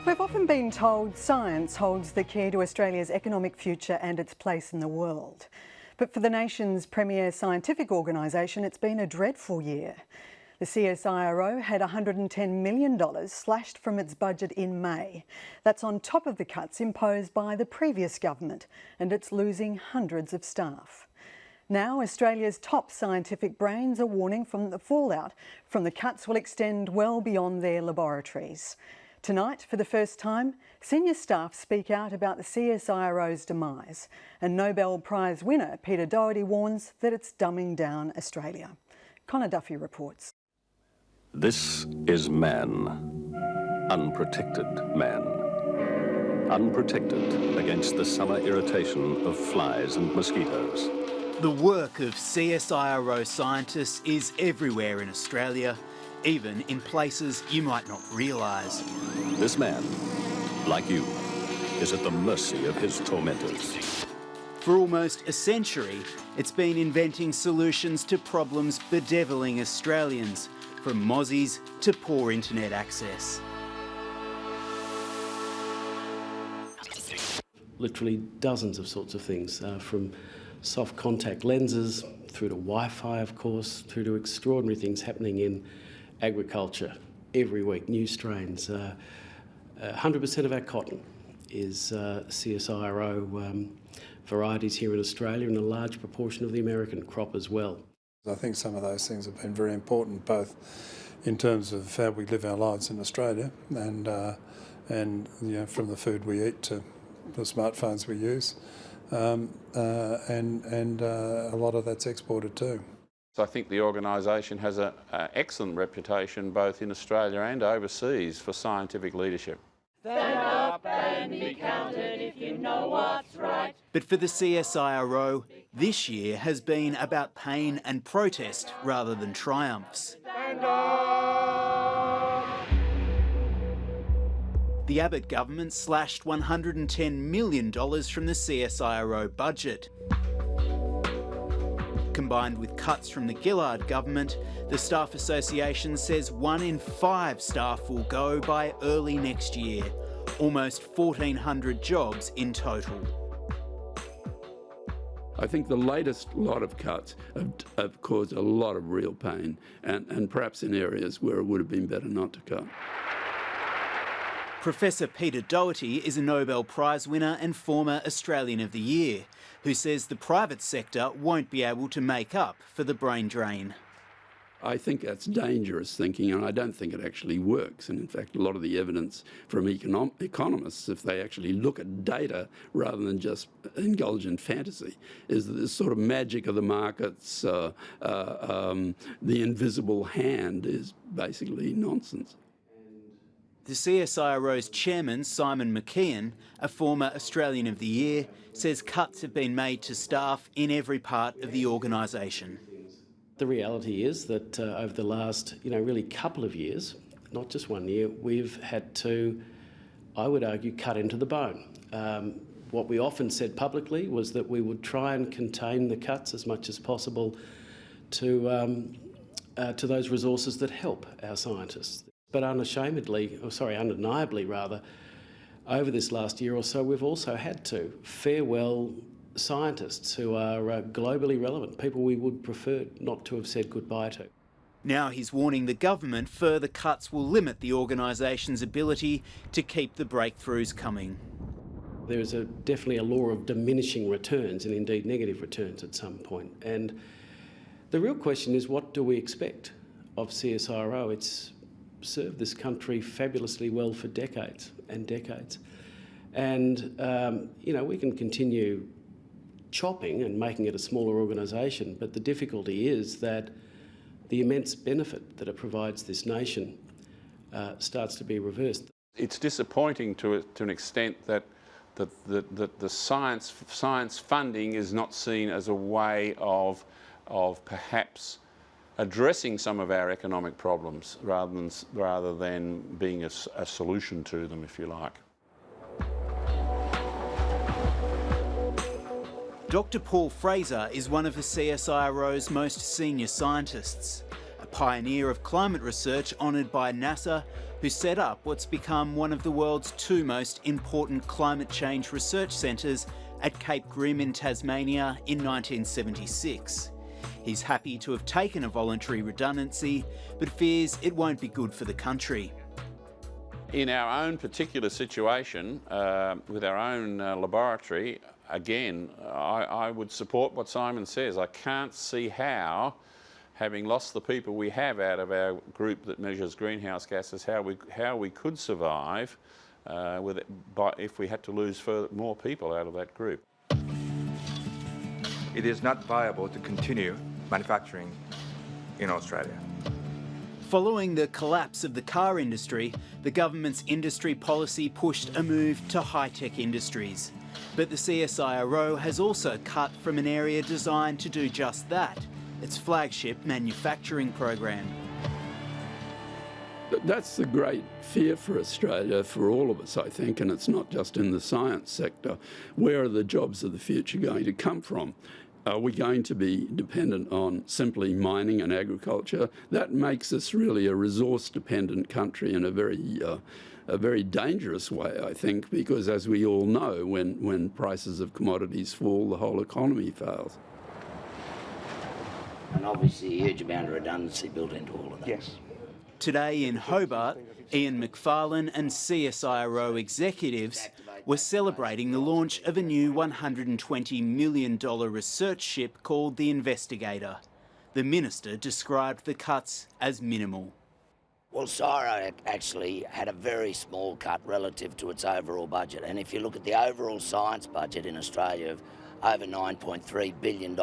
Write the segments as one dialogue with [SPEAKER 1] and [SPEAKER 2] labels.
[SPEAKER 1] We've often been told science holds the key to Australia's economic future and its place in the world. But for the nation's premier scientific organisation, it's been a dreadful year. The CSIRO had $110 million slashed from its budget in May. That's on top of the cuts imposed by the previous government, and it's losing hundreds of staff. Now, Australia's top scientific brains are warning from the fallout from the cuts will extend well beyond their laboratories. Tonight, for the first time, senior staff speak out about the CSIRO's demise, and Nobel Prize winner Peter Doherty warns that it's dumbing down Australia. Connor Duffy reports.
[SPEAKER 2] This is man, unprotected man, unprotected against the summer irritation of flies and mosquitoes.
[SPEAKER 3] The work of CSIRO scientists is everywhere in Australia, even in places you might not realise.
[SPEAKER 2] This man, like you, is at the mercy of his tormentors.
[SPEAKER 3] For almost a century, it's been inventing solutions to problems bedeviling Australians, from mozzies to poor internet access.
[SPEAKER 4] Literally dozens of sorts of things, from soft contact lenses, through to Wi-Fi, of course, through to extraordinary things happening in agriculture every week, new strains. 100% of our cotton is CSIRO varieties here in Australia, and a large proportion of the American crop as well.
[SPEAKER 5] I think some of those things have been very important, both in terms of how we live our lives in Australia and you know, from the food we eat to the smartphones we use, and a lot of that's exported too.
[SPEAKER 6] So I think the organisation has an excellent reputation both in Australia and overseas for scientific leadership.
[SPEAKER 7] Stand up and be counted if you know what's right.
[SPEAKER 3] But for the CSIRO, this year has been about pain and protest rather than triumphs.
[SPEAKER 7] Stand up!
[SPEAKER 3] The Abbott government slashed $110 million from the CSIRO budget. Combined with cuts from the Gillard government, the Staff Association says 1 in 5 staff will go by early next year, almost 1,400 jobs in total.
[SPEAKER 8] I think the latest lot of cuts have caused a lot of real pain, and perhaps in areas where it would have been better not to cut.
[SPEAKER 3] Professor Peter Doherty is a Nobel Prize winner and former Australian of the Year, who says the private sector won't be able to make up for the brain drain.
[SPEAKER 8] I think that's dangerous thinking, and I don't think it actually works. And in fact, a lot of the evidence from economists, if they actually look at data rather than just indulge in fantasy, is that this sort of magic of the markets, the invisible hand, is basically nonsense.
[SPEAKER 3] The CSIRO's chairman, Simon McKeon, a former Australian of the Year, says cuts have been made to staff in every part of the organisation.
[SPEAKER 4] The reality is that over the last, really couple of years, not just 1 year, we've had to, I would argue, cut into the bone. What we often said publicly was that we would try and contain the cuts as much as possible to those resources that help our scientists. But undeniably rather, over this last year or so, we've also had to farewell scientists who are globally relevant, people we would prefer not to have said goodbye to.
[SPEAKER 3] Now he's warning the government further cuts will limit the organisation's ability to keep the breakthroughs coming.
[SPEAKER 4] There is definitely a law of diminishing returns, and indeed negative returns at some point. And the real question is, what do we expect of CSIRO? It's served this country fabulously well for decades and decades. And, we can continue chopping and making it a smaller organisation, but the difficulty is that the immense benefit that it provides this nation starts to be reversed.
[SPEAKER 6] It's disappointing to an extent that the science funding is not seen as a way of perhaps addressing some of our economic problems rather than being a solution to them, if you like.
[SPEAKER 3] Dr. Paul Fraser is one of the CSIRO's most senior scientists. A pioneer of climate research honoured by NASA, who set up what's become one of the world's two most important climate change research centres at Cape Grim in Tasmania in 1976. He's happy to have taken a voluntary redundancy, but fears it won't be good for the country.
[SPEAKER 6] In our own particular situation, with our own laboratory, again, I would support what Simon says. I can't see how, having lost the people we have out of our group that measures greenhouse gases, how we could survive if we had to lose more people out of that group.
[SPEAKER 9] It is not viable to continue manufacturing in Australia.
[SPEAKER 3] Following the collapse of the car industry, the government's industry policy pushed a move to high-tech industries. But the CSIRO has also cut from an area designed to do just that, its flagship manufacturing program.
[SPEAKER 8] That's the great fear for Australia, for all of us, I think, and it's not just in the science sector. Where are the jobs of the future going to come from? Are we going to be dependent on simply mining and agriculture? That makes us really a resource-dependent country in a very dangerous way, I think, because as we all know, when prices of commodities fall, the whole economy fails.
[SPEAKER 10] And obviously a huge amount of redundancy built into all of that.
[SPEAKER 9] Yes.
[SPEAKER 3] Today in Hobart, Ian McFarlane and CSIRO executives were celebrating the launch of a new $120 million research ship called the Investigator. The Minister described the cuts as minimal.
[SPEAKER 10] Well, CSIRO actually had a very small cut relative to its overall budget. And if you look at the overall science budget in Australia of over $9.3 billion.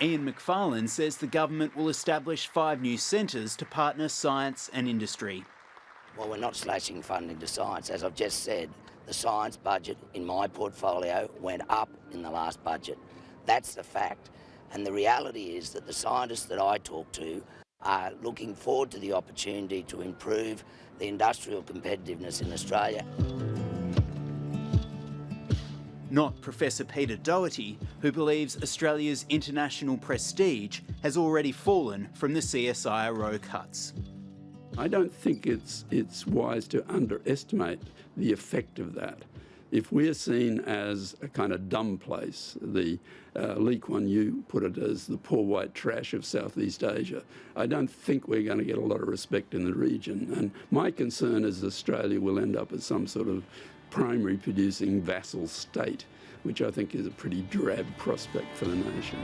[SPEAKER 3] Ian McFarlane says the government will establish 5 new centres to partner science and industry.
[SPEAKER 10] Well, we're not slashing funding to science. As I've just said, the science budget in my portfolio went up in the last budget. That's the fact. And the reality is that the scientists that I talk to are looking forward to the opportunity to improve the industrial competitiveness in Australia.
[SPEAKER 3] Not Professor Peter Doherty, who believes Australia's international prestige has already fallen from the CSIRO cuts.
[SPEAKER 8] I don't think it's wise to underestimate the effect of that. If we're seen as a kind of dumb place, Lee Kuan Yew put it as the poor white trash of Southeast Asia, I don't think we're going to get a lot of respect in the region. And my concern is Australia will end up as some sort of primary producing vassal state, which I think is a pretty drab prospect for the nation.